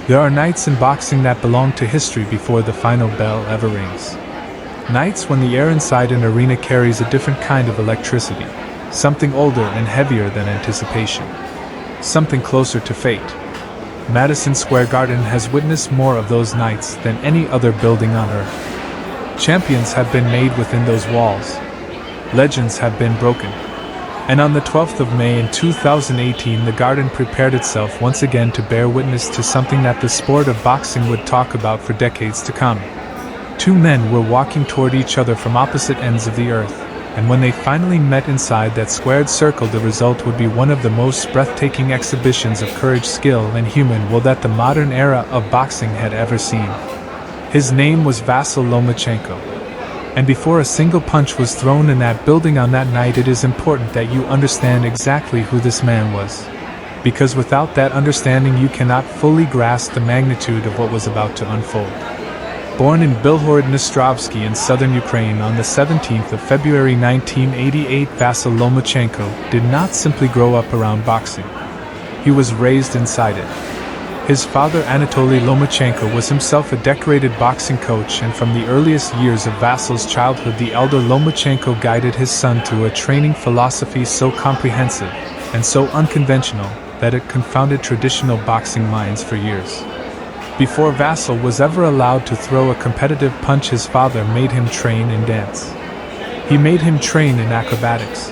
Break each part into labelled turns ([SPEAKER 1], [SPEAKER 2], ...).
[SPEAKER 1] There are nights in boxing that belong to history before the final bell ever rings. Nights when the air inside an arena carries a different kind of electricity, something older and heavier than anticipation, something closer to fate. Madison Square Garden has witnessed more of those nights than any other building on earth. Champions have been made within those walls. Legends have been broken. And on the 12th of May in 2018, the Garden prepared itself once again to bear witness to something that the sport of boxing would talk about for decades to come. Two men were walking toward each other from opposite ends of the earth, and when they finally met inside that squared circle, the result would be one of the most breathtaking exhibitions of courage, skill, and human will that the modern era of boxing had ever seen. His name was Vasyl Lomachenko. And before a single punch was thrown in that building on that night, it is important that you understand exactly who this man was. Because without that understanding, you cannot fully grasp the magnitude of what was about to unfold. Born in Bilhorod-Dnestrovsky in southern Ukraine on the 17th of February 1988, Vasyl Lomachenko did not simply grow up around boxing. He was raised inside it. His father, Anatoly Lomachenko, was himself a decorated boxing coach, and from the earliest years of Vasyl's childhood, the elder Lomachenko guided his son through a training philosophy so comprehensive and so unconventional that it confounded traditional boxing minds for years. Before Vasyl was ever allowed to throw a competitive punch, his father made him train in dance. He made him train in acrobatics.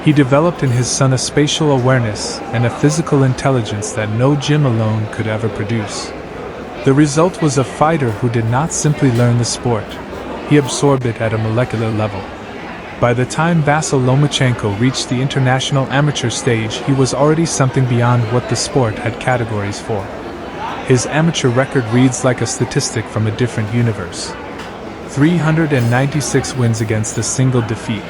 [SPEAKER 1] He developed in his son a spatial awareness and a physical intelligence that no gym alone could ever produce. The result was a fighter who did not simply learn the sport, he absorbed it at a molecular level. By the time Vasyl Lomachenko reached the international amateur stage, he was already something beyond what the sport had categories for. His amateur record reads like a statistic from a different universe. 396 wins against a single defeat.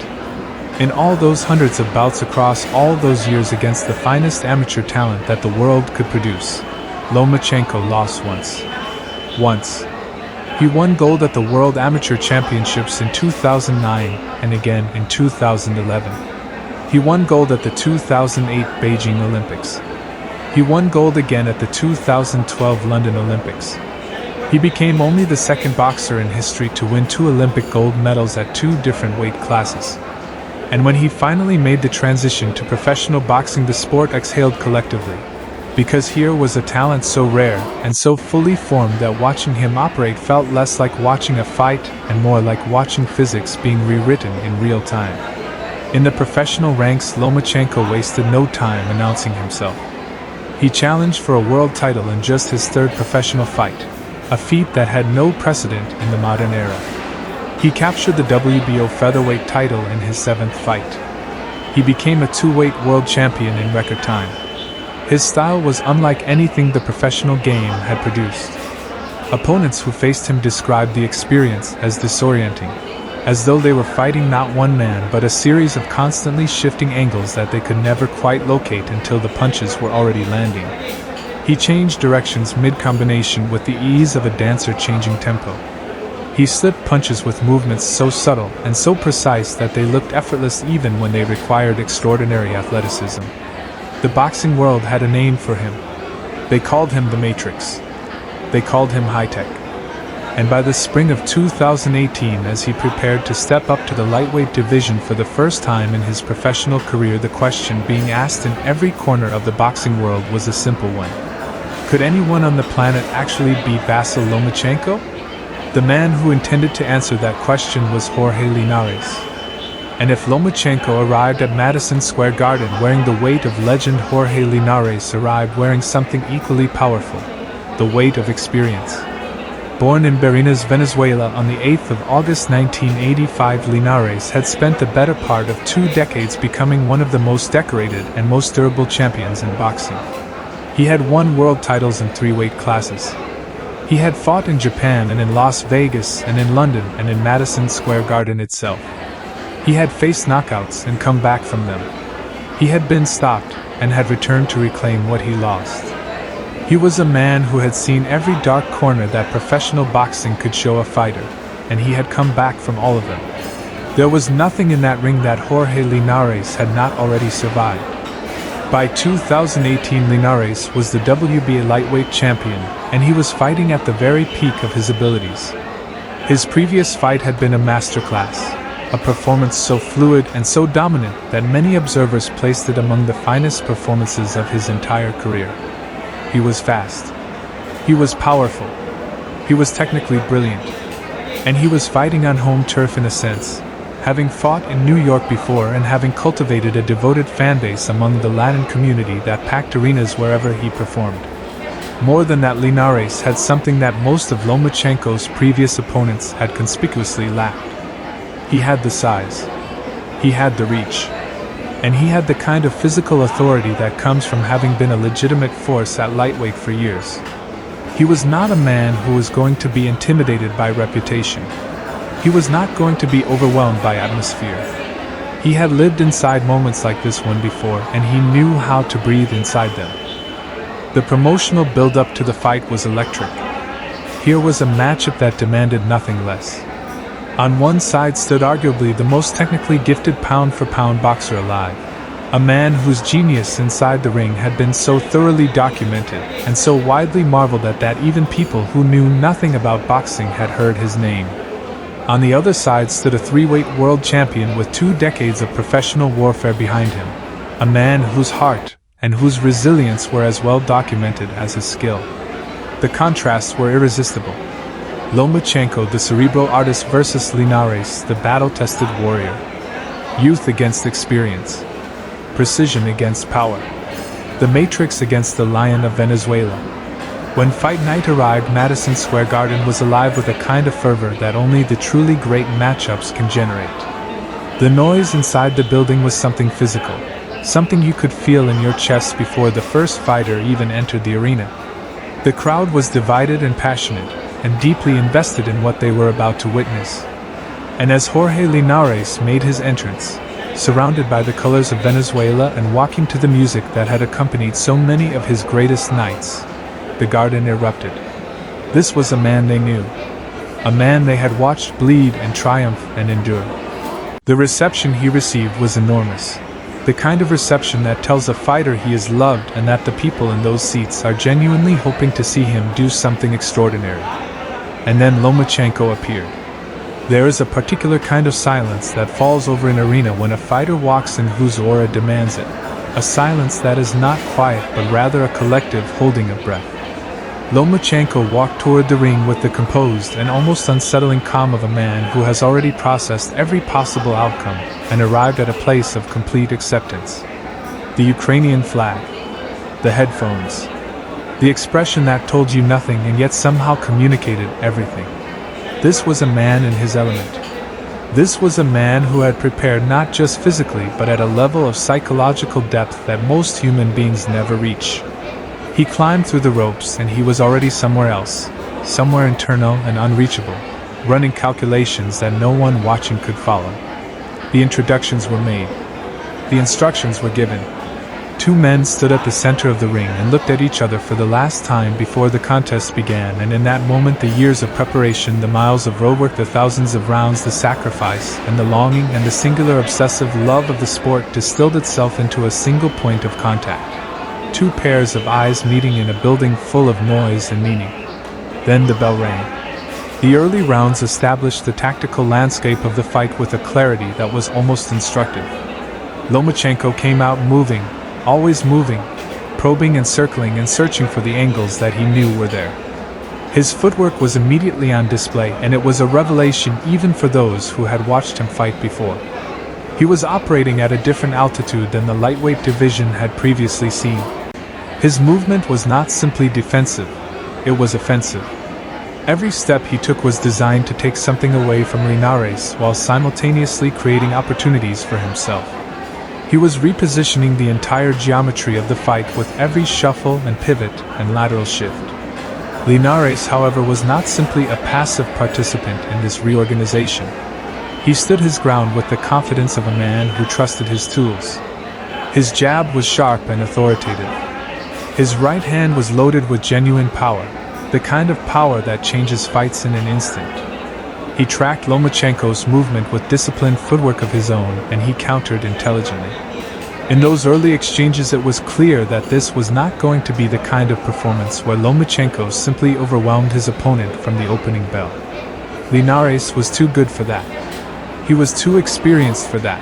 [SPEAKER 1] In all those hundreds of bouts across all those years against the finest amateur talent that the world could produce, Lomachenko lost once. Once. He won gold at the World Amateur Championships in 2009 and again in 2011. He won gold at the 2008 Beijing Olympics. He won gold again at the 2012 London Olympics. He became only the second boxer in history to win 2 Olympic gold medals at 2 different weight classes. And when he finally made the transition to professional boxing, the sport exhaled collectively, because here was a talent so rare and so fully formed that watching him operate felt less like watching a fight and more like watching physics being rewritten in real time. In the professional ranks, Lomachenko wasted no time announcing himself. He challenged for a world title in just his 3rd professional fight, a feat that had no precedent in the modern era. He captured the WBO featherweight title in his 7th fight. He became a 2-weight world champion in record time. His style was unlike anything the professional game had produced. Opponents who faced him described the experience as disorienting, as though they were fighting not one man but a series of constantly shifting angles that they could never quite locate until the punches were already landing. He changed directions mid-combination with the ease of a dancer changing tempo. He slipped punches with movements so subtle and so precise that they looked effortless even when they required extraordinary athleticism. The boxing world had a name for him. They called him the Matrix. They called him high-tech. And by the spring of 2018, as he prepared to step up to the lightweight division for the first time in his professional career, the question being asked in every corner of the boxing world was a simple one. Could anyone on the planet actually beat Vasyl Lomachenko? The man who intended to answer that question was Jorge Linares. And if Lomachenko arrived at Madison Square Garden wearing the weight of legend, Jorge Linares arrived wearing something equally powerful, the weight of experience. Born in Barinas, Venezuela on the 8th of August 1985, Linares had spent the better part of 2 decades becoming one of the most decorated and most durable champions in boxing. He had won world titles in 3 weight classes. He had fought in Japan and in Las Vegas and in London and in Madison Square Garden itself. He had faced knockouts and come back from them. He had been stopped and had returned to reclaim what he lost. He was a man who had seen every dark corner that professional boxing could show a fighter, and he had come back from all of them. There was nothing in that ring that Jorge Linares had not already survived. By 2018, Linares was the WBA lightweight champion, and he was fighting at the very peak of his abilities. His previous fight had been a masterclass, a performance so fluid and so dominant that many observers placed it among the finest performances of his entire career. He was fast. He was powerful. He was technically brilliant. And he was fighting on home turf in a sense, having fought in New York before and having cultivated a devoted fanbase among the Latin community that packed arenas wherever he performed. More than that, Linares had something that most of Lomachenko's previous opponents had conspicuously lacked. He had the size. He had the reach. And he had the kind of physical authority that comes from having been a legitimate force at lightweight for years. He was not a man who was going to be intimidated by reputation. He was not going to be overwhelmed by atmosphere. He had lived inside moments like this one before, and he knew how to breathe inside them. The promotional build-up to the fight was electric. Here was a matchup that demanded nothing less. On one side stood arguably the most technically gifted pound-for-pound boxer alive, a man whose genius inside the ring had been so thoroughly documented and so widely marveled at that even people who knew nothing about boxing had heard his name. On the other side stood a three-weight world champion with 2 decades of professional warfare behind him, a man whose heart and whose resilience were as well documented as his skill. The contrasts were irresistible. Lomachenko, the cerebral artist, versus Linares, the battle-tested warrior. Youth against experience. Precision against power. The Matrix against the Lion of Venezuela. When fight night arrived, Madison Square Garden was alive with a kind of fervor that only the truly great matchups can generate. The noise inside the building was something physical, something you could feel in your chest before the first fighter even entered the arena. The crowd was divided and passionate, and deeply invested in what they were about to witness. And as Jorge Linares made his entrance, surrounded by the colors of Venezuela and walking to the music that had accompanied so many of his greatest nights, the garden erupted. This was a man they knew. A man they had watched bleed and triumph and endure. The reception he received was enormous. The kind of reception that tells a fighter he is loved and that the people in those seats are genuinely hoping to see him do something extraordinary. And then Lomachenko appeared. There is a particular kind of silence that falls over an arena when a fighter walks in whose aura demands it. A silence that is not quiet but rather a collective holding of breath. Lomachenko walked toward the ring with the composed and almost unsettling calm of a man who has already processed every possible outcome and arrived at a place of complete acceptance. The Ukrainian flag. The headphones. The expression that told you nothing and yet somehow communicated everything. This was a man in his element. This was a man who had prepared not just physically but at a level of psychological depth that most human beings never reach. He climbed through the ropes and he was already somewhere else, somewhere internal and unreachable, running calculations that no one watching could follow. The introductions were made. The instructions were given. 2 men stood at the center of the ring and looked at each other for the last time before the contest began, and in that moment the years of preparation, the miles of roadwork, the thousands of rounds, the sacrifice, and the longing and the singular obsessive love of the sport distilled itself into a single point of contact. 2 pairs of eyes meeting in a building full of noise and meaning. Then the bell rang. The early rounds established the tactical landscape of the fight with a clarity that was almost instructive. Lomachenko came out moving, always moving, probing and circling and searching for the angles that he knew were there. His footwork was immediately on display, and it was a revelation even for those who had watched him fight before. He was operating at a different altitude than the lightweight division had previously seen. His movement was not simply defensive, it was offensive. Every step he took was designed to take something away from Linares while simultaneously creating opportunities for himself. He was repositioning the entire geometry of the fight with every shuffle and pivot and lateral shift. Linares, however, was not simply a passive participant in this reorganization. He stood his ground with the confidence of a man who trusted his tools. His jab was sharp and authoritative. His right hand was loaded with genuine power, the kind of power that changes fights in an instant. He tracked Lomachenko's movement with disciplined footwork of his own, and he countered intelligently. In those early exchanges it was clear that this was not going to be the kind of performance where Lomachenko simply overwhelmed his opponent from the opening bell. Linares was too good for that. He was too experienced for that.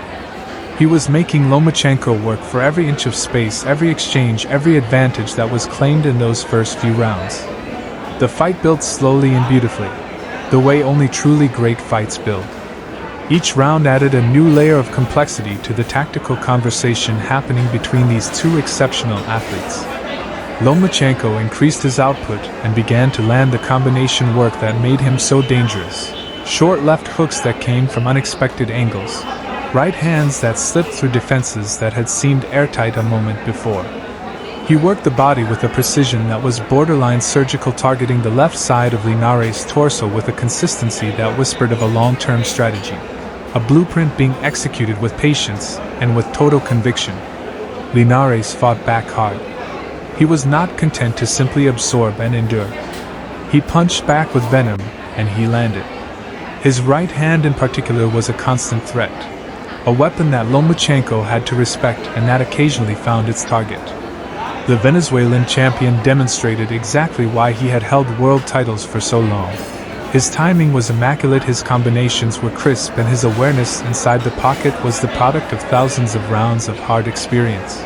[SPEAKER 1] He was making Lomachenko work for every inch of space, every exchange, every advantage that was claimed in those first few rounds. The fight built slowly and beautifully, the way only truly great fights build. Each round added a new layer of complexity to the tactical conversation happening between these two exceptional athletes. Lomachenko increased his output and began to land the combination work that made him so dangerous. Short left hooks that came from unexpected angles. Right hands that slipped through defenses that had seemed airtight a moment before. He worked the body with a precision that was borderline surgical, targeting the left side of Linares' torso with a consistency that whispered of a long-term strategy. A blueprint being executed with patience and with total conviction. Linares fought back hard. He was not content to simply absorb and endure. He punched back with venom, and he landed. His right hand in particular was a constant threat. A weapon that Lomachenko had to respect and that occasionally found its target. The Venezuelan champion demonstrated exactly why he had held world titles for so long. His timing was immaculate, his combinations were crisp, and his awareness inside the pocket was the product of thousands of rounds of hard experience.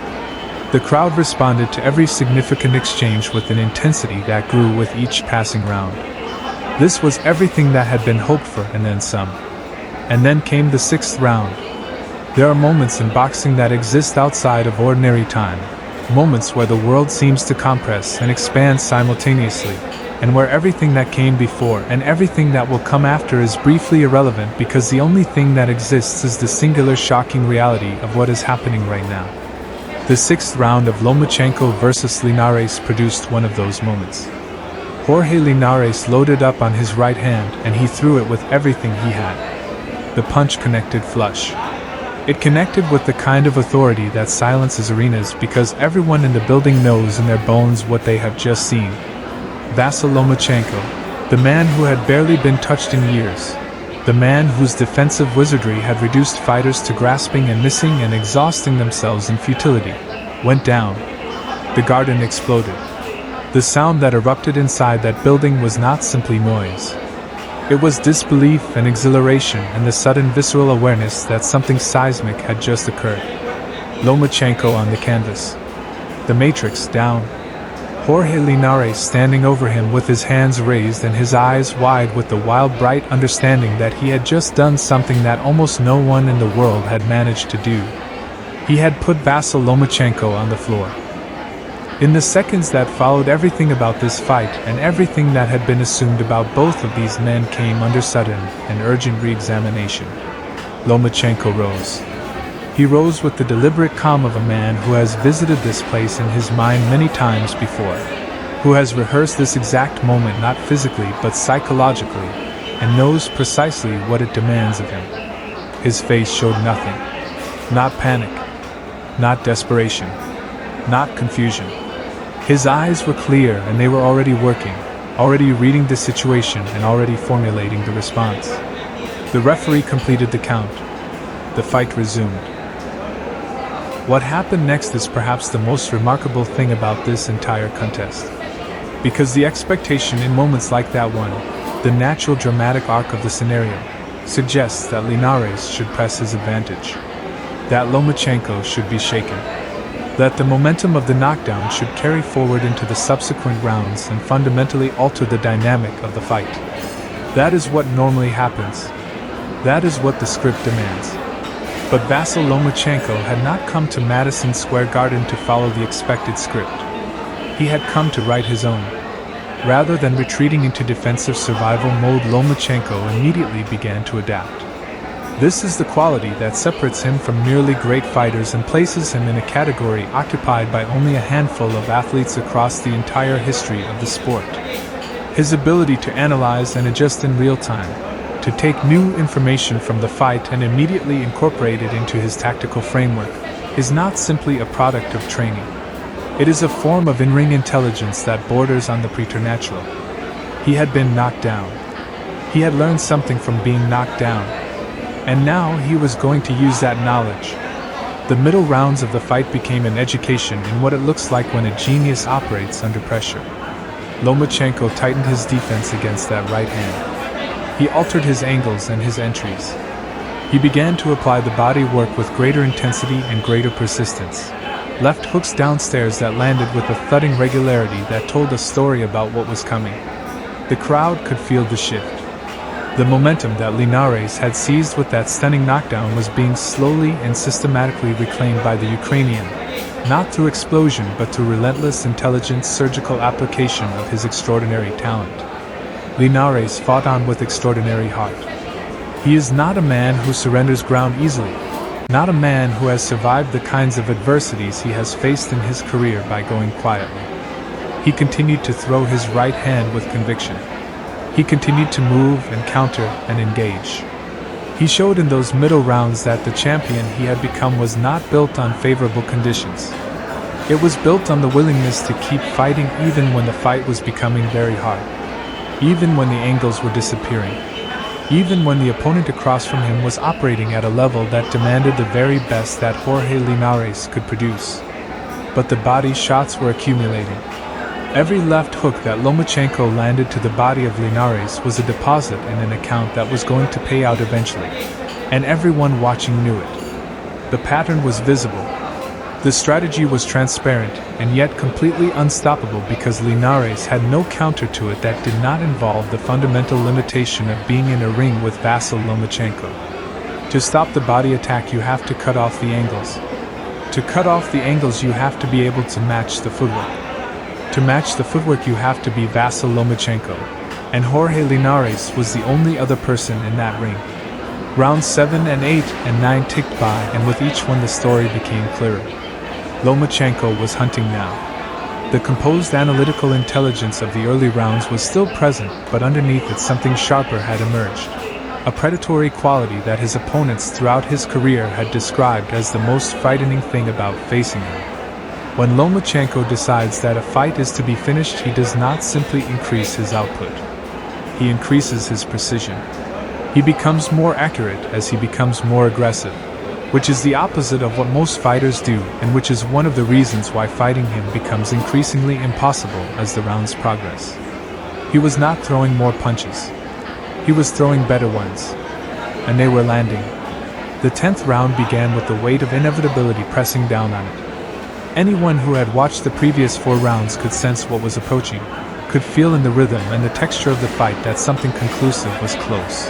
[SPEAKER 1] The crowd responded to every significant exchange with an intensity that grew with each passing round. This was everything that had been hoped for, and then some. And then came the sixth round. There are moments in boxing that exist outside of ordinary time, moments where the world seems to compress and expand simultaneously, and where everything that came before and everything that will come after is briefly irrelevant because the only thing that exists is the singular shocking reality of what is happening right now. The sixth round of Lomachenko versus Linares produced one of those moments. Jorge Linares loaded up on his right hand and he threw it with everything he had. The punch connected flush. It connected with the kind of authority that silences arenas because everyone in the building knows in their bones what they have just seen. Vasyl Lomachenko, the man who had barely been touched in years, the man whose defensive wizardry had reduced fighters to grasping and missing and exhausting themselves in futility, went down. The garden exploded. The sound that erupted inside that building was not simply noise. It was disbelief and exhilaration and the sudden visceral awareness that something seismic had just occurred. Lomachenko on the canvas. The matrix down. Jorge Linares standing over him with his hands raised and his eyes wide with the wild, bright understanding that he had just done something that almost no one in the world had managed to do. He had put Vasyl Lomachenko on the floor. In the seconds that followed, everything about this fight and everything that had been assumed about both of these men came under sudden and urgent re-examination. Lomachenko rose. He rose with the deliberate calm of a man who has visited this place in his mind many times before, who has rehearsed this exact moment not physically but psychologically, and knows precisely what it demands of him. His face showed nothing. Not panic. Not desperation. Not confusion. His eyes were clear and they were already working, already reading the situation and already formulating the response. The referee completed the count. The fight resumed. What happened next is perhaps the most remarkable thing about this entire contest. Because the expectation in moments like that one, the natural dramatic arc of the scenario, suggests that Linares should press his advantage. That Lomachenko should be shaken. That the momentum of the knockdown should carry forward into the subsequent rounds and fundamentally alter the dynamic of the fight. That is what normally happens. That is what the script demands. But Vasyl Lomachenko had not come to Madison Square Garden to follow the expected script. He had come to write his own. Rather than retreating into defensive survival mode, Lomachenko immediately began to adapt. This is the quality that separates him from merely great fighters and places him in a category occupied by only a handful of athletes across the entire history of the sport. His ability to analyze and adjust in real time, to take new information from the fight and immediately incorporate it into his tactical framework, is not simply a product of training. It is a form of in-ring intelligence that borders on the preternatural. He had been knocked down. He had learned something from being knocked down. And now he was going to use that knowledge. The middle rounds of the fight became an education in what it looks like when a genius operates under pressure. Lomachenko tightened his defense against that right hand. He altered his angles and his entries. He began to apply the body work with greater intensity and greater persistence. Left hooks downstairs that landed with a thudding regularity that told a story about what was coming. The crowd could feel the shift. The momentum that Linares had seized with that stunning knockdown was being slowly and systematically reclaimed by the Ukrainian, not through explosion but through relentless, intelligent, surgical application of his extraordinary talent. Linares fought on with extraordinary heart. He is not a man who surrenders ground easily, not a man who has survived the kinds of adversities he has faced in his career by going quietly. He continued to throw his right hand with conviction. He continued to move and counter and engage. He showed in those middle rounds that the champion he had become was not built on favorable conditions. It was built on the willingness to keep fighting even when the fight was becoming very hard, even when the angles were disappearing, even when the opponent across from him was operating at a level that demanded the very best that Jorge Linares could produce. But the body shots were accumulating. Every left hook that Lomachenko landed to the body of Linares was a deposit in an account that was going to pay out eventually, and everyone watching knew it. The pattern was visible. The strategy was transparent and yet completely unstoppable because Linares had no counter to it that did not involve the fundamental limitation of being in a ring with Vasyl Lomachenko. To stop the body attack you have to cut off the angles. To cut off the angles you have to be able to match the footwork. To match the footwork you have to be Vasyl Lomachenko, and Jorge Linares was the only other person in that ring. Rounds 7 and 8 and 9 ticked by, and with each one the story became clearer. Lomachenko was hunting now. The composed analytical intelligence of the early rounds was still present, but underneath it something sharper had emerged. A predatory quality that his opponents throughout his career had described as the most frightening thing about facing him. When Lomachenko decides that a fight is to be finished, he does not simply increase his output. He increases his precision. He becomes more accurate as he becomes more aggressive, which is the opposite of what most fighters do, and which is one of the reasons why fighting him becomes increasingly impossible as the rounds progress. He was not throwing more punches. He was throwing better ones. And they were landing. The 10th round began with the weight of inevitability pressing down on it. Anyone who had watched the previous 4 rounds could sense what was approaching, could feel in the rhythm and the texture of the fight that something conclusive was close.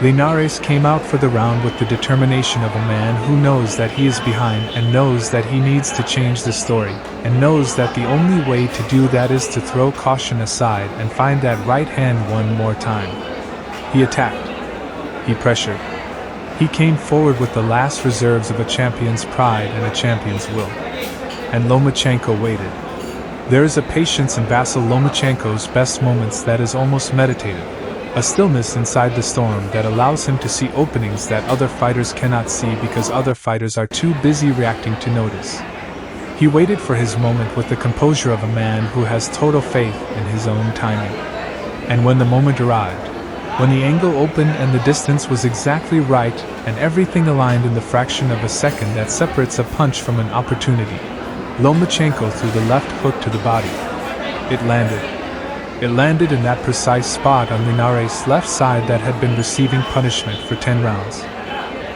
[SPEAKER 1] Linares came out for the round with the determination of a man who knows that he is behind and knows that he needs to change the story, and knows that the only way to do that is to throw caution aside and find that right hand one more time. He attacked. He pressured. He came forward with the last reserves of a champion's pride and a champion's will. And Lomachenko waited. There is a patience in Vasyl Lomachenko's best moments that is almost meditative, a stillness inside the storm that allows him to see openings that other fighters cannot see because other fighters are too busy reacting to notice. He waited for his moment with the composure of a man who has total faith in his own timing. And when the moment arrived, when the angle opened and the distance was exactly right and everything aligned in the fraction of a second that separates a punch from an opportunity, Lomachenko threw the left hook to the body. It landed. It landed in that precise spot on Linares' left side that had been receiving punishment for 10 rounds.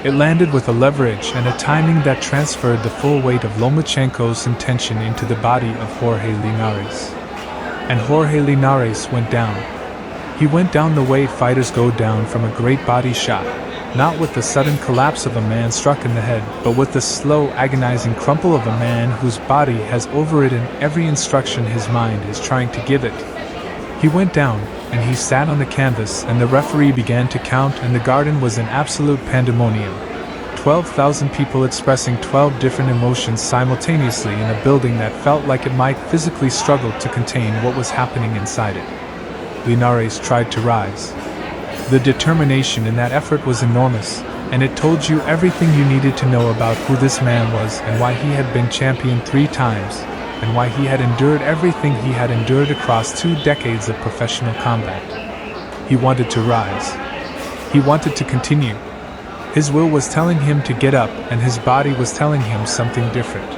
[SPEAKER 1] It landed with a leverage and a timing that transferred the full weight of Lomachenko's intention into the body of Jorge Linares. And Jorge Linares went down. He went down the way fighters go down from a great body shot, not with the sudden collapse of a man struck in the head, but with the slow, agonizing crumple of a man whose body has overridden every instruction his mind is trying to give it. He went down, and he sat on the canvas, and the referee began to count, and the garden was in absolute pandemonium. 12,000 people expressing 12 different emotions simultaneously in a building that felt like it might physically struggle to contain what was happening inside it. Linares tried to rise. The determination in that effort was enormous, and it told you everything you needed to know about who this man was and why he had been champion 3 times, and why he had endured everything he had endured across 2 decades of professional combat. He wanted to rise. He wanted to continue. His will was telling him to get up, and his body was telling him something different.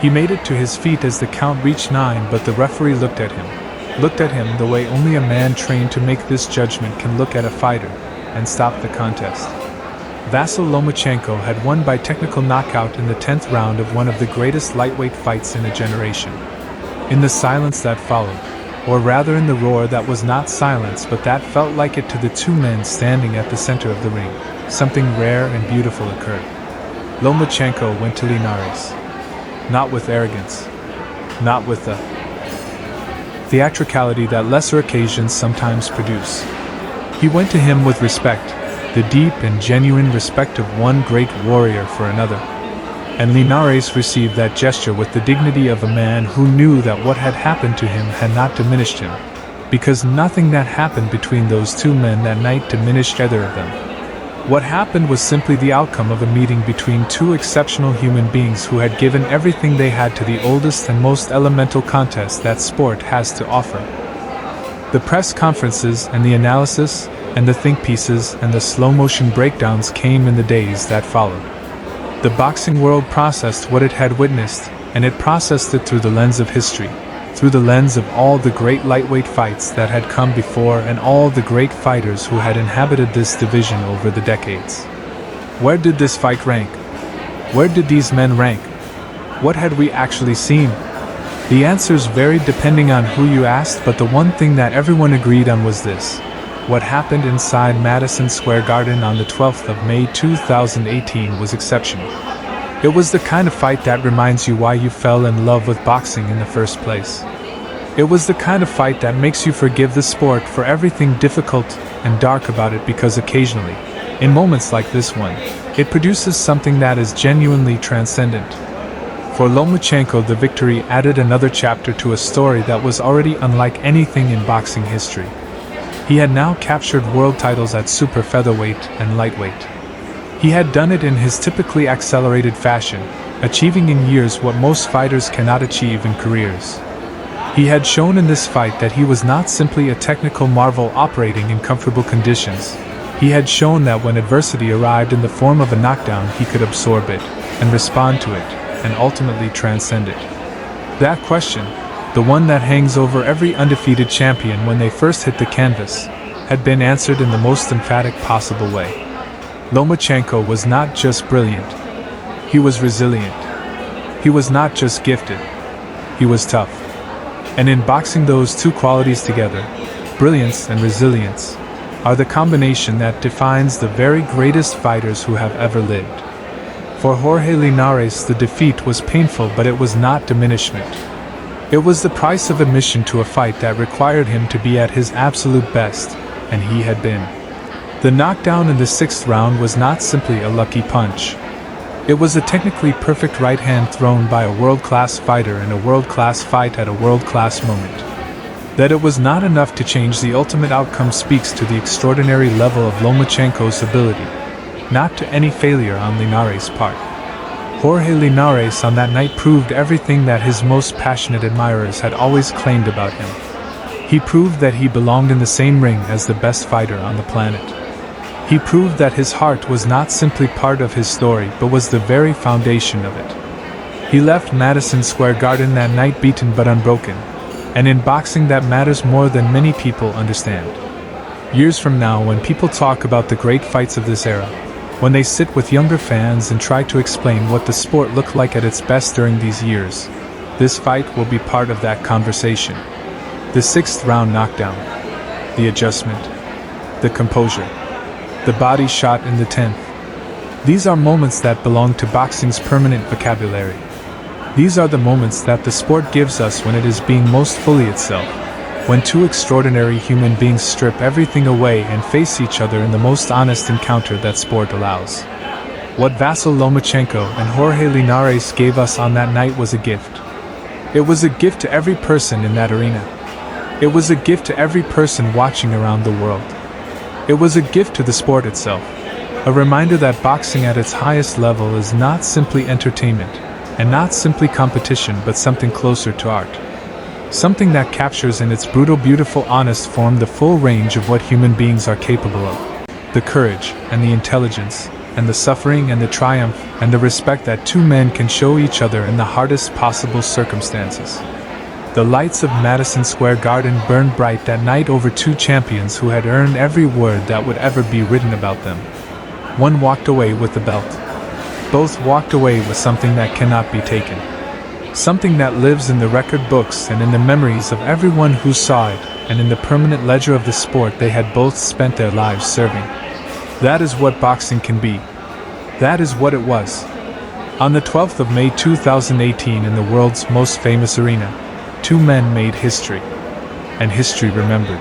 [SPEAKER 1] He made it to his feet as the count reached 9, but the referee looked at him the way only a man trained to make this judgment can look at a fighter, and stopped the contest. Vasyl Lomachenko had won by technical knockout in the 10th round of one of the greatest lightweight fights in a generation. In the silence that followed, or rather in the roar that was not silence but that felt like it to the two men standing at the center of the ring, something rare and beautiful occurred. Lomachenko went to Linares. Not with arrogance. Not with the theatricality that lesser occasions sometimes produce. He went to him with respect, the deep and genuine respect of one great warrior for another. And Linares received that gesture with the dignity of a man who knew that what had happened to him had not diminished him, because nothing that happened between those two men that night diminished either of them. What happened was simply the outcome of a meeting between two exceptional human beings who had given everything they had to the oldest and most elemental contest that sport has to offer. The press conferences and the analysis and the think pieces and the slow-motion breakdowns came in the days that followed. The boxing world processed what it had witnessed, and it processed it through the lens of history, through the lens of all the great lightweight fights that had come before and all the great fighters who had inhabited this division over the decades. Where did this fight rank? Where did these men rank? What had we actually seen? The answers varied depending on who you asked, but the one thing that everyone agreed on was this. What happened inside Madison Square Garden on the 12th of May 2018 was exceptional. It was the kind of fight that reminds you why you fell in love with boxing in the first place. It was the kind of fight that makes you forgive the sport for everything difficult and dark about it, because occasionally, in moments like this one, it produces something that is genuinely transcendent. For Lomachenko, the victory added another chapter to a story that was already unlike anything in boxing history. He had now captured world titles at super featherweight and lightweight. He had done it in his typically accelerated fashion, achieving in years what most fighters cannot achieve in careers. He had shown in this fight that he was not simply a technical marvel operating in comfortable conditions. He had shown that when adversity arrived in the form of a knockdown, he could absorb it, and respond to it, and ultimately transcend it. That question, the one that hangs over every undefeated champion when they first hit the canvas, had been answered in the most emphatic possible way. Lomachenko was not just brilliant. He was resilient. He was not just gifted. He was tough. And in boxing, those two qualities together, brilliance and resilience, are the combination that defines the very greatest fighters who have ever lived. For Jorge Linares, the defeat was painful, but it was not diminishment. It was the price of admission to a fight that required him to be at his absolute best, and he had been. The knockdown in the 6th round was not simply a lucky punch. It was a technically perfect right hand thrown by a world-class fighter in a world-class fight at a world-class moment. That it was not enough to change the ultimate outcome speaks to the extraordinary level of Lomachenko's ability, not to any failure on Linares' part. Jorge Linares on that night proved everything that his most passionate admirers had always claimed about him. He proved that he belonged in the same ring as the best fighter on the planet. He proved that his heart was not simply part of his story but was the very foundation of it. He left Madison Square Garden that night beaten but unbroken, and in boxing that matters more than many people understand. Years from now, when people talk about the great fights of this era, when they sit with younger fans and try to explain what the sport looked like at its best during these years, this fight will be part of that conversation. The 6th round knockdown, the adjustment, the composure, the body shot in the 10th. These are moments that belong to boxing's permanent vocabulary. These are the moments that the sport gives us when it is being most fully itself, when two extraordinary human beings strip everything away and face each other in the most honest encounter that sport allows. What Vasyl Lomachenko and Jorge Linares gave us on that night was a gift. It was a gift to every person in that arena. It was a gift to every person watching around the world. It was a gift to the sport itself, a reminder that boxing at its highest level is not simply entertainment, and not simply competition, but something closer to art. Something that captures in its brutal, beautiful, honest form the full range of what human beings are capable of. The courage and the intelligence, and the suffering and the triumph, and the respect that two men can show each other in the hardest possible circumstances. The lights of Madison Square Garden burned bright that night over two champions who had earned every word that would ever be written about them. One walked away with the belt. Both walked away with something that cannot be taken. Something that lives in the record books and in the memories of everyone who saw it, and in the permanent ledger of the sport they had both spent their lives serving. That is what boxing can be. That is what it was. On the 12th of May 2018, in the world's most famous arena, two men made history. And history remembered.